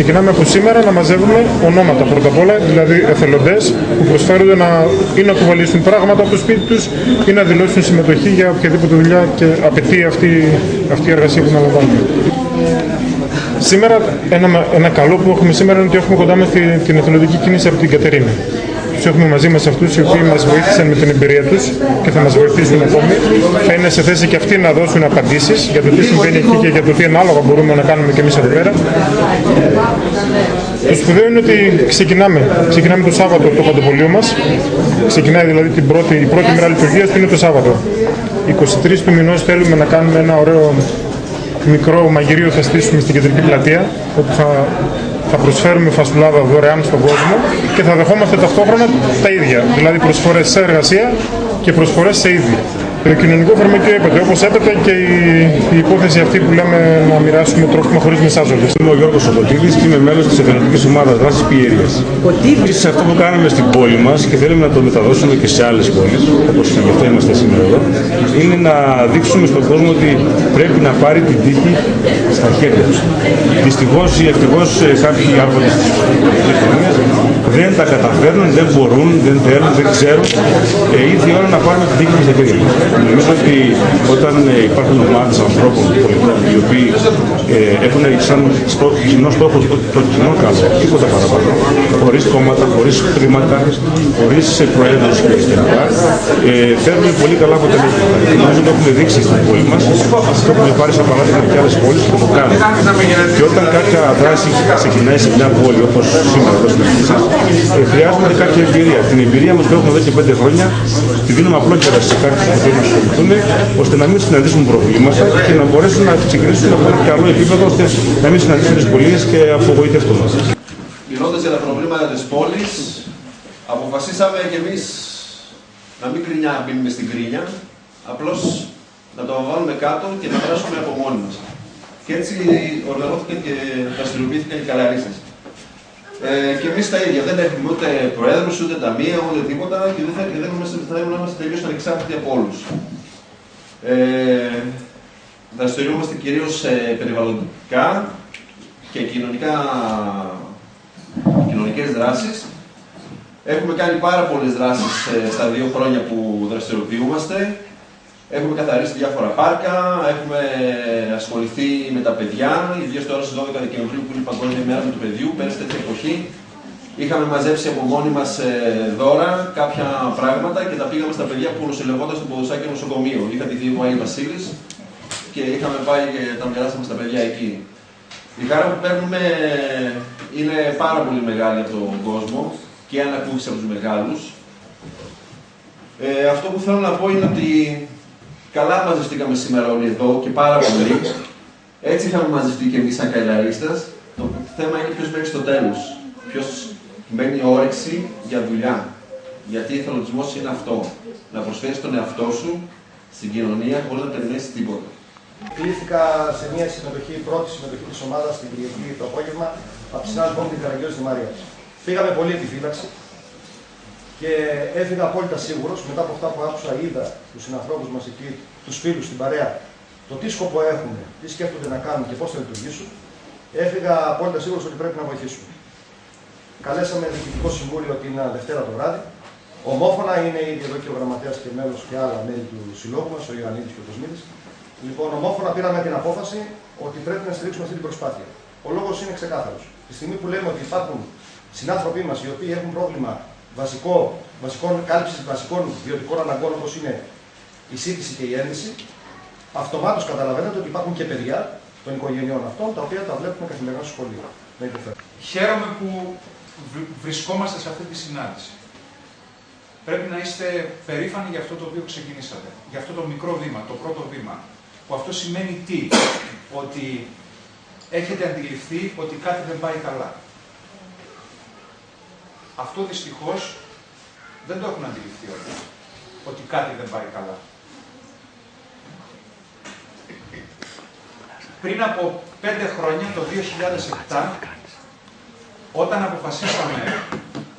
Ξεκινάμε από σήμερα να μαζεύουμε ονόματα πρώτα απ' όλα, δηλαδή εθελοντές που προσφέρονται να ή να κουβαλήσουν πράγματα από το σπίτι τους ή να δηλώσουν συμμετοχή για οποιαδήποτε δουλειά και απαιτεί αυτή η εργασία που αναλαμβάνουμε. Σήμερα ένα καλό που έχουμε σήμερα είναι ότι έχουμε κοντά μας την εθελοντική κίνηση από την Κατερίνα. Τους έχουμε μαζί μας αυτούς οι οποίοι μας βοήθησαν με την εμπειρία τους και θα μας βοηθήσουν ακόμη. Θα είναι σε θέση και αυτοί να δώσουν απαντήσεις για το τι συμβαίνει εκεί και για το τι ανάλογα μπορούμε να κάνουμε και εμείς εδώ πέρα. Το σπουδαίο είναι ότι ξεκινάμε το Σάββατο το παντοπολείο μας. Ξεκινάει δηλαδή η πρώτη μέρα λειτουργίας που είναι το Σάββατο. 23 του μηνός θέλουμε να κάνουμε ένα ωραίο μικρό μαγειρίο, θα στήσουμε στην κεντρική πλατεία, όπου θα προσφέρουμε φασουλάδα δωρεάν στον κόσμο και θα δεχόμαστε ταυτόχρονα τα ίδια, δηλαδή προσφορές σε εργασία και προσφορές σε είδη. Το κοινωνικό φαρμακείο έπεται, όπως έπεται και η υπόθεση αυτή που λέμε να μοιράσουμε τρόφιμα χωρίς μεσάζοντες. Είμαι ο Γιώργος Σοκοτίδης και είμαι μέλος της εθελοντικής ομάδας δράσης Πιερίας. Επίσης αυτό που κάναμε στην πόλη μας και θέλουμε να το μεταδώσουμε και σε άλλες πόλεις, όπως και γι' αυτό είμαστε σήμερα εδώ, είναι να δείξουμε στον κόσμο ότι πρέπει να πάρει την τύχη στα χέρια του. Δυστυχώς ή ευτυχώς κάποιοι άρχοντες της κοινωνίας δεν τα καταφέρνουν, δεν μπορούν, δεν θέλουν, δεν ξέρουν. Ήρθε η ώρα να πάρουμε την τύχη στα χέρια μας. Νομίζω ότι όταν υπάρχουν ομάδες ανθρώπων πολιτών οι οποίοι έχουν σαν κοινό στόχο το κοινό καλό, τίποτα παραπάνω, χωρίς κόμματα, χωρίς χρήματα, χωρίς προέδρους κλπ. Φέρνουν πολύ καλά αποτελέσματα. Νομίζω το έχουμε δείξει στην πόλη μας, το έχουμε πάρει σαν παράδειγμα και άλλες πόλεις που το κάνουν. Και όταν κάποια δράση ξεκινάει σε μια πόλη όπως σήμερα εδώ στην αρχή σας, χρειάζεται κάποια εμπειρία. Την εμπειρία μας που έχουμε εδώ και 5 χρόνια τη δίνουμε απλόχερα σε κάποιους που θέλουν να ασχοληθούν, ώστε να μην συναντήσουν προβλήματα και να μπορέσουν να ξεκινήσουν από ένα καλό επίπεδο, ώστε να μην συναντήσουν δυσκολίες και απογοητευτούν. Μιλώντας για τα προβλήματα της πόλης, αποφασίσαμε κι εμείς να μην μπαίνουμε στην κρίνια, απλώς να το βάλουμε κάτω και να δράσουμε από μόνοι μας. Και έτσι οργανώθηκαν και δραστηριοποιήθηκαν οι καλαρίστες. Και εμείς τα ίδια, δεν έχουμε ούτε προέδρους, ούτε ταμεία, ούτε τίποτα και δεν θέλουμε να είμαστε τελείως ανεξάρτητοι από όλους. Δραστηριοποιούμαστε κυρίως περιβαλλοντικά και κοινωνικές δράσεις. Έχουμε κάνει πάρα πολλές δράσεις στα 2 χρόνια που δραστηριοποιούμαστε. Έχουμε καθαρίσει διάφορα πάρκα, έχουμε ασχοληθεί με τα παιδιά, ιδίως τώρα στις 12 Δεκεμβρίου που είναι η Παγκόσμια Μέρα του Παιδιού, πέρυσι τέτοια εποχή. Είχαμε μαζέψει από μόνοι μας δώρα, κάποια πράγματα και τα πήγαμε στα παιδιά που νοσηλευόταν στο Ποδοσάκι νοσοκομείο. Είχα τη Δήμο Άι Βασίλης και είχαμε πάει και τα μοιράσαμε στα παιδιά εκεί. Η χαρά που παίρνουμε είναι πάρα πολύ μεγάλη από τον κόσμο και ανακούφιση από τους μεγάλους. Αυτό που θέλω να πω είναι ότι καλά μαζευτήκαμε σήμερα όλοι εδώ και πάρα πολύ. Έτσι είχαμε μαζευτεί και εμείς σαν καλλιαρίστες. Το θέμα είναι ποιος μένει στο τέλος. Ποιος μένει όρεξη για δουλειά. Γιατί ο εθελοντισμός είναι αυτό. Να προσφέρεις τον εαυτό σου στην κοινωνία χωρίς να περιμένεις τίποτα. Κλήθηκα σε μια πρώτη συμμετοχή της ομάδας την Κυριακή το απόγευμα από τη συνάδελφό μου την Καραγιώση Μαρίας. Φύγαμε πολύ επιφύλαξη και έφυγα απόλυτα σίγουρος μετά από αυτά που άκουσα, είδα τους συνανθρώπους μας εκεί, τους φίλους στην παρέα, το τι σκοπό έχουν, τι σκέφτονται να κάνουν και πώς θα λειτουργήσουν. Έφυγα απόλυτα σίγουρος ότι πρέπει να βοηθήσουμε. Καλέσαμε διοικητικό συμβούλιο την Δευτέρα το βράδυ. Ομόφωνα είναι ήδη εδώ και ο γραμματέας και μέλος και άλλα μέλη του συλλόγου μας, ο Ιωαννίδης και ο Κοσμίδης. Λοιπόν, ομόφωνα πήραμε την απόφαση ότι πρέπει να στηρίξουμε αυτή την προσπάθεια. Ο λόγος είναι ξεκάθαρος. Τη στιγμή που λέμε ότι υπάρχουν συνάνθρωποι μας οι οποίοι έχουν πρόβλημα κάλυψης βασικών βιωτικών αναγκών όπως είναι η σύντηση και η ένδυση, αυτομάτως καταλαβαίνετε ότι υπάρχουν και παιδιά των οικογενειών αυτών τα οποία τα βλέπουμε καθημερινά στο σχολείο. Χαίρομαι που βρισκόμαστε σε αυτή τη συνάντηση. Πρέπει να είστε περήφανοι για αυτό το οποίο ξεκινήσατε. Για αυτό το μικρό βήμα, το πρώτο βήμα. Που αυτό σημαίνει τι? Ότι έχετε αντιληφθεί ότι κάτι δεν πάει καλά. Αυτό δυστυχώς δεν το έχουν αντιληφθεί όλοι. Ότι κάτι δεν πάει καλά. Πριν από 5 χρόνια, το 2007, όταν αποφασίσαμε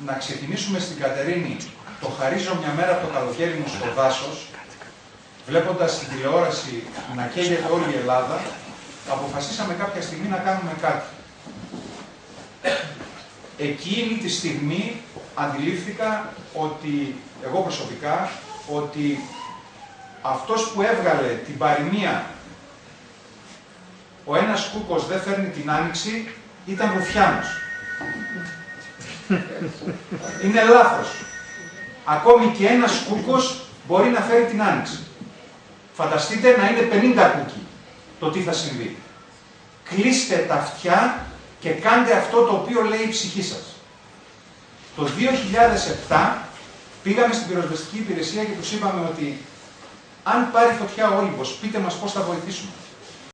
να ξεκινήσουμε στην Κατερίνη το χαρίζω μια μέρα από το καλοκαίρι μου στο δάσος, βλέποντας στην τηλεόραση να καίγεται όλη η Ελλάδα, αποφασίσαμε κάποια στιγμή να κάνουμε κάτι. εκείνη τη στιγμή αντιλήφθηκα ότι, εγώ προσωπικά, ότι αυτός που έβγαλε την παροιμία «Ο ένας κούκος δεν φέρνει την άνοιξη» ήταν ρουφιάνος. Είναι λάθος. Ακόμη και ένας κούκος μπορεί να φέρει την άνοιξη. Φανταστείτε να είναι 50 κούκοι το τι θα συμβεί. Κλείστε τα αυτιά και κάντε αυτό το οποίο λέει η ψυχή σας. Το 2007 πήγαμε στην πυροσβεστική υπηρεσία και τους είπαμε ότι αν πάρει φωτιά ο Όλυμπος, πείτε μας πώς θα βοηθήσουμε.